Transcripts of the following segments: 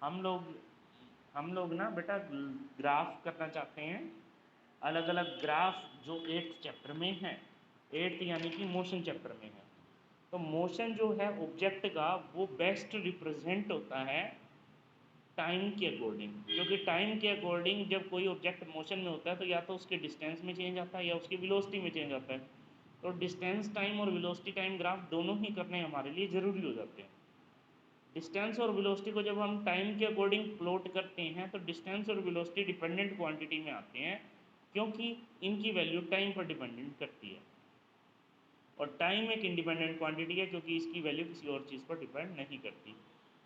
हम लोग हम लोग ना बेटा ग्राफ करना चाहते हैं, अलग अलग ग्राफ जो 8th चैप्टर में है, 8th यानी कि मोशन चैप्टर में है। तो मोशन जो है ऑब्जेक्ट का वो बेस्ट रिप्रेजेंट होता है टाइम के अकॉर्डिंग, क्योंकि टाइम के अकॉर्डिंग जब कोई ऑब्जेक्ट मोशन में होता है तो या तो उसके डिस्टेंस में चेंज आता है या उसकी वेलोसिटी में चेंज आता है। तो डिस्टेंस टाइम और वेलोसिटी टाइम ग्राफ दोनों ही करने हमारे लिए ज़रूरी हो जाते हैं। डिस्टेंस और वेलोसिटी को जब हम टाइम के अकॉर्डिंग प्लॉट करते हैं तो डिस्टेंस और वेलोसिटी डिपेंडेंट क्वांटिटी में आते हैं, क्योंकि इनकी वैल्यू टाइम पर डिपेंडेंट करती है, और टाइम एक इंडिपेंडेंट क्वांटिटी है क्योंकि इसकी वैल्यू किसी और चीज़ पर डिपेंड नहीं करती।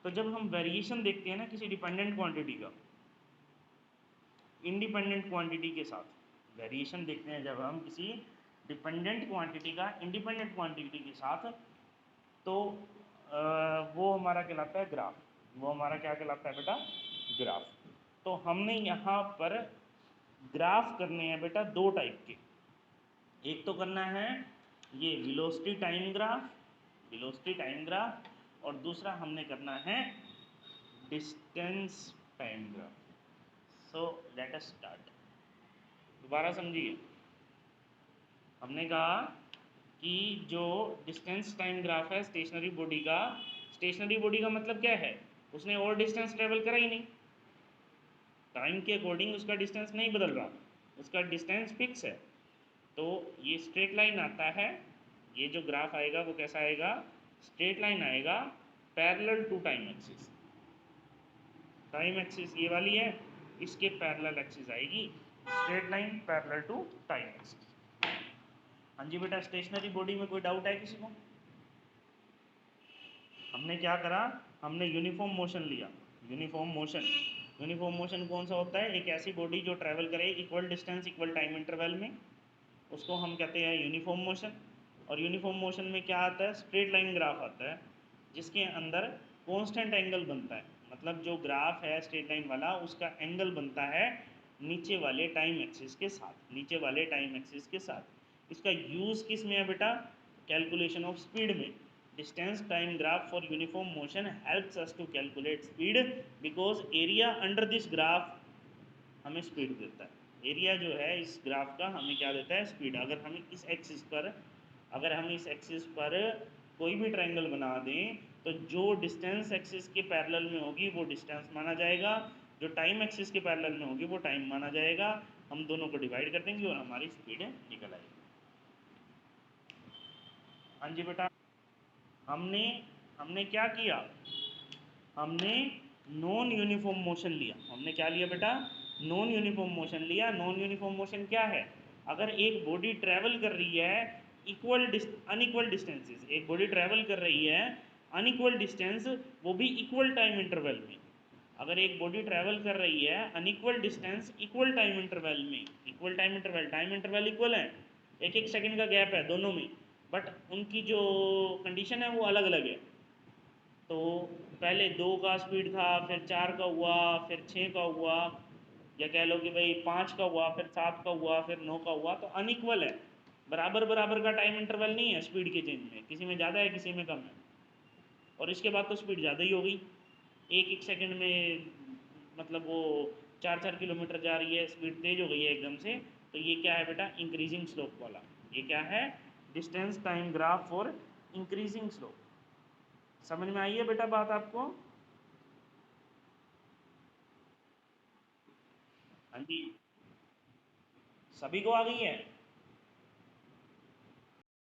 तो जब हम वेरिएशन देखते हैं ना किसी डिपेंडेंट क्वांटिटी का इंडिपेंडेंट क्वांटिटी के साथ, वेरिएशन देखते हैं जब हम किसी डिपेंडेंट क्वांटिटी का इंडिपेंडेंट क्वांटिटी के साथ, तो वो हमारा कहलाता है ग्राफ। वो हमारा क्या कहलाता है बेटा? ग्राफ। तो हमने यहाँ पर ग्राफ करने हैं बेटा दो टाइप के। एक तो करना है ये velocity time graph, velocity time graph, और दूसरा हमने करना है distance time graph. So let us start. दोबारा समझिए, हमने कहा कि जो डिस्टेंस टाइम ग्राफ है स्टेशनरी बॉडी का, स्टेशनरी बॉडी का मतलब क्या है? उसने और डिस्टेंस ट्रेवल करा ही नहीं, टाइम के अकॉर्डिंग उसका डिस्टेंस नहीं बदल रहा, उसका डिस्टेंस फिक्स है। तो ये स्ट्रेट लाइन आता है, ये जो ग्राफ आएगा वो कैसा आएगा? स्ट्रेट लाइन आएगा parallel to time axis. Time axis ये वाली है, इसके पैरेलल एक्सिस आएगी straight line parallel to time axis. हाँ जी बेटा, स्टेशनरी बॉडी में कोई डाउट है किसी को? हमने क्या करा? हमने यूनिफॉर्म मोशन लिया। यूनिफॉर्म मोशन, यूनिफॉर्म मोशन कौन सा होता है? एक ऐसी बॉडी जो ट्रैवल करे equal distance equal time interval में, उसको हम कहते हैं यूनिफॉर्म मोशन। और यूनिफॉर्म मोशन में क्या आता है? स्ट्रेट लाइन ग्राफ आता है जिसके अंदर कांस्टेंट एंगल बनता है। मतलब जो ग्राफ है स्ट्रेट लाइन वाला, उसका एंगल बनता है नीचे वाले टाइम एक्सिस के साथ, नीचे वाले टाइम एक्सिस के साथ। इसका यूज़ किस में है बेटा? कैलकुलेशन ऑफ स्पीड में। Distance time graph for uniform motion helps us to calculate speed, because area under this graph हमें स्पीड देता है। एरिया जो है इस ग्राफ का हमें क्या देता है? स्पीड। अगर हम इस एक्सिस पर, अगर हम इस एक्सिस पर कोई भी ट्रायंगल बना दें तो जो डिस्टेंस एक्सिस के पैरेलल में होगी वो डिस्टेंस माना जाएगा, जो टाइम एक्सिस के पैरेलल में होगी वो टाइम माना जाएगा। हम दोनों को डिवाइड कर देंगे और हमारी स्पीड निकल आएगी। हाँ जी बेटा, हमने हमने क्या किया? हमने नॉन यूनिफॉर्म मोशन लिया। हमने क्या लिया बेटा? नॉन यूनिफॉर्म मोशन लिया। नॉन यूनिफॉर्म मोशन क्या है? अगर एक बॉडी ट्रैवल कर रही है अनइक्वल डिस्टेंसेस, एक बॉडी ट्रैवल कर रही है अनइक्वल डिस्टेंस, वो भी इक्वल टाइम इंटरवल में। अगर एक बॉडी ट्रैवल कर रही है unequal distance equal time interval में, इक्वल टाइम इंटरवल इक्वल है, एक एक सेकंड का गैप है दोनों में, बट उनकी जो कंडीशन है वो अलग अलग है। तो पहले 2 का स्पीड था, फिर 4 का हुआ, फिर 6 का हुआ, या कह लो कि भाई 5 का हुआ, फिर 7 का हुआ, फिर 9 का हुआ। तो अनइक्वल है, बराबर बराबर का टाइम इंटरवल नहीं है स्पीड के चेंज में, किसी में ज़्यादा है किसी में कम है। और इसके बाद तो स्पीड ज़्यादा ही हो गई, एक एक सेकंड में मतलब वो 4-4 किलोमीटर जा रही है, स्पीड तेज़ हो गई है एकदम से। तो ये क्या है बेटा? इंक्रीजिंग स्लोप वाला। ये क्या है? Distance time graph for increasing slope. समझ में आई है बेटा बात आपको? हाँ जी, सभी को आ गई है।